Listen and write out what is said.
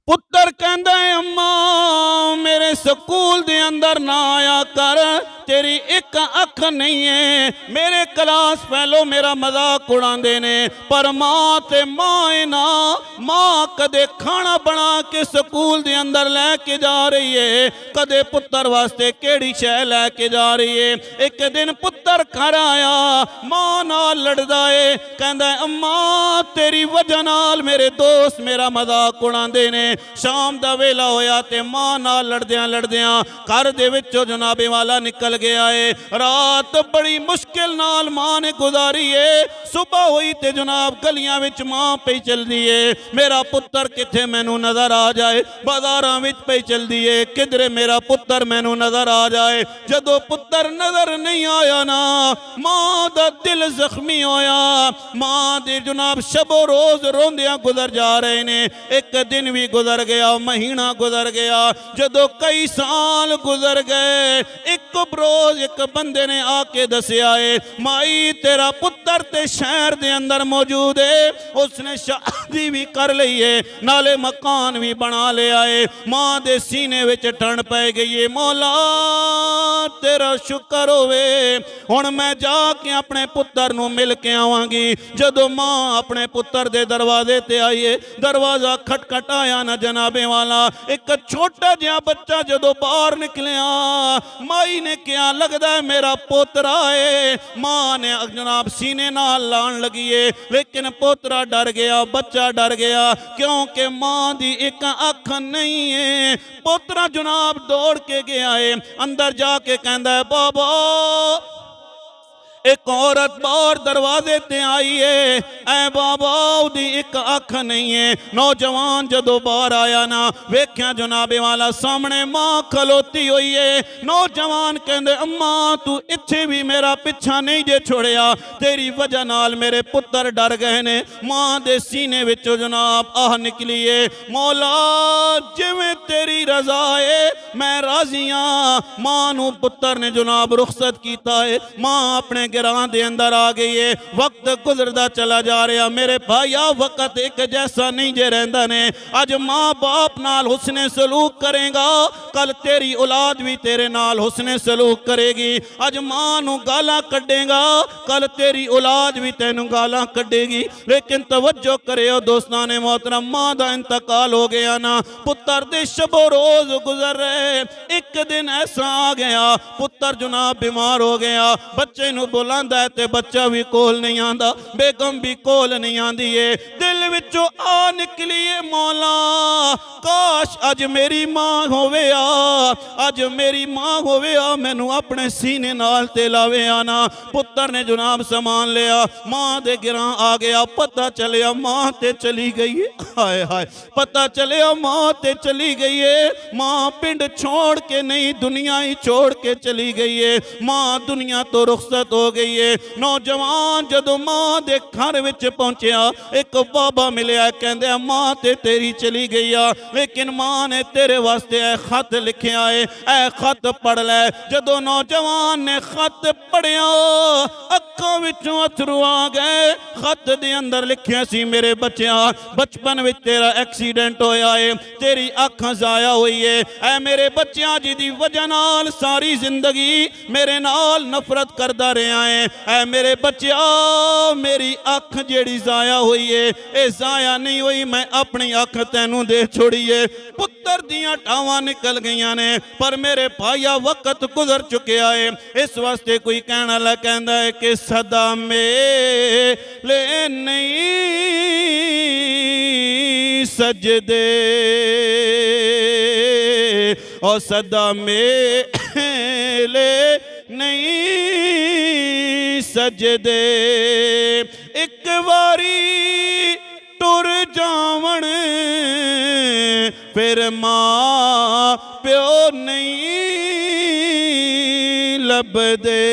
पुत्र कहंदा है अम्मा मेरे स्कूल दे अंदर ना आया कर, तेरी एक अख नहीं है। मेरे क्लास फैलो मेरा मजाक उड़ाते ने, पर माँ ते माँ है ना, माँ कदे खाना बना के स्कूल दे अंदर लैके जा रही है, कदे पुत्र वास्ते केड़ी शै लैके जा रही है। एक दिन पुत्र घर आया, माँ नाल लड़दा है, कहंदा अम्मा तेरी वजह नाल मेरे दोस्त मेरा मजाक उड़ाते ने। शाम दा वेला होया ते माँ नाल लड़दियां लड़दियां घर दे विचों जनाबे वाला निकल गया है। रात बड़ी मुश्किल नाल माँ ने गुजारी है। सुबह हुई ते जनाब गलियां विच माँ पे चलदी है, मेरा पुत्र किथे मैनू नजर आ जाए। बाजारां विच पे चलदी है, किधरे मेरा पुत्र मैनू नजर आ जाए। जदों पुत्र नजर नहीं आया ना, माँ दा दिल जख्मी होया। माँ दे जनाब शबो रोज रोंदियां गुजर जा रहे ने। एक दिन भी गुजर गया, महीना गुजर गया, जदों कई साल गुजर गए, एक रोज एक बंदे ने आके दसिया है माई तेरा पुत्र ते शहर दे अंदर मौजूद है, उसने शादी भी कर ली है, नाले मकान भी बना लिया है। माँ दे सीने विच ठंड पै गई है, मौला तेरा शुक्र होवे, हुण मैं जाके अपने पुत्र नूं मिल के आवांगी। जदों माँ अपने पुत्र दे दरवाजे ते आई है, दरवाजा खटखटाया ना जनाबे वाला, एक छोटा जिहा बच्चा जदों बाहर निकलिया, माई ने क्या लगदा है मेरा पोतरा है। माँ ने जनाब सीने नाल लान लगी है, लेकिन पोतरा डर गया, बच्चा डर गया, क्योंकि माँ दी एक अख नहीं है। पोतरा जनाब दौड़ के गया है, अंदर जाके कहंदा है बाबा एक औरत बाहर दरवाजे ते आई है, ऐ बाबा उदी एक अख नहीं है। नौजवान जदों बाहर आया ना, वेख्या जनाबे वाला सामने माँ खलोती हुई है। नौजवान कहंदे अम्मा तू इत्थे भी मेरा पिछा नहीं जे छोड़िया, तेरी वजह नाल मेरे पुत्र डर गए ने। माँ दे सीने विचों जनाब आह निकली है, मौला जिवें तेरी रजा है मैं राजी हाँ। माँ नू पुत्र ने जनाब रुखसत कीता है, माँ अपने गिरां दे अंदर आ गई है। वक्त गुजरदा चला जा रहा मेरे भाई, आ वक्त एक जैसा नहीं जे रहिंदा ने। अज माँ बाप नाल हुस्ने सलूक करेगा, कल तेरी औलाद भी तेरे नाल हुस्ने सलूक करेगी। अज माँ नू गालां कड्डेगा, कल तेरी औलाद भी तैनू गालां कड्डेगी। लेकिन तवज्जो करियो दोस्तां ने मोहतरम, माँ दा इंतकाल हो गया ना, पुत्र दे शबो रोज गुजर रहे। एक दिन ऐसा आ गया पुत्र जनाब बीमार हो गया, बच्चे नू बुलांदा है ते बच्चा भी कोल नहीं आंदा, बेगम भी कोल नहीं आंदी है। दिल विचों आ निकली है मौला काश अज मेरी माँ होवे आ, अज मेरी माँ होवे आ, मैनू अपने सीने नाल ते लावे आना। पुत्र ने जनाब समान लिया, माँ दे गिरां आ गया, पता चलिया माँ ते चली गई है। हाय हाय पता चलिया माँ ते चली गई है। माँ पिंड छोड़ के नहीं दुनिया ही छोड़ के चली गई है। माँ दुनिया तो रुखसत हो गई है। नौजवान जदों माँ दे घर विच पहुंचया, एक बाबा मिलिया, कहंदे माँ ते तेरी चली गई आ, लेकिन माँ ने तेरे वास्ते ए खत लिखिया है, ए खत पढ़ लै। जदों नौजवान ने खत पढ़िया अखां विचों अथरू आ गए। खत दे अंदर लिखिया सी मेरे बच्चिया बचपन विच तेरा एक्सीडेंट होया है, तेरी अख जाया हुई है। ऐ मेरे बच्चिया जिहदी वजह नाल सारी जिंदगी मेरे नाल नफरत करदा रहा है, ऐ मेरे बच्चिया मेरी अख जेड़ी जाया हुई है ये जाया नहीं हुई, मैं अपनी अख तैनू दे छोड़ी है। पुत्र दियां टावां निकल गईयां ने, पर मेरे भाईया वक्त गुजर चुकिया है। इस वास्ते कोई कहना ला कहंदा है कि सदा मेले नहीं सजदे और सदा मेले नहीं सजदे, एक बारी टुर जावण फिर मां प्यो नहीं लभदे।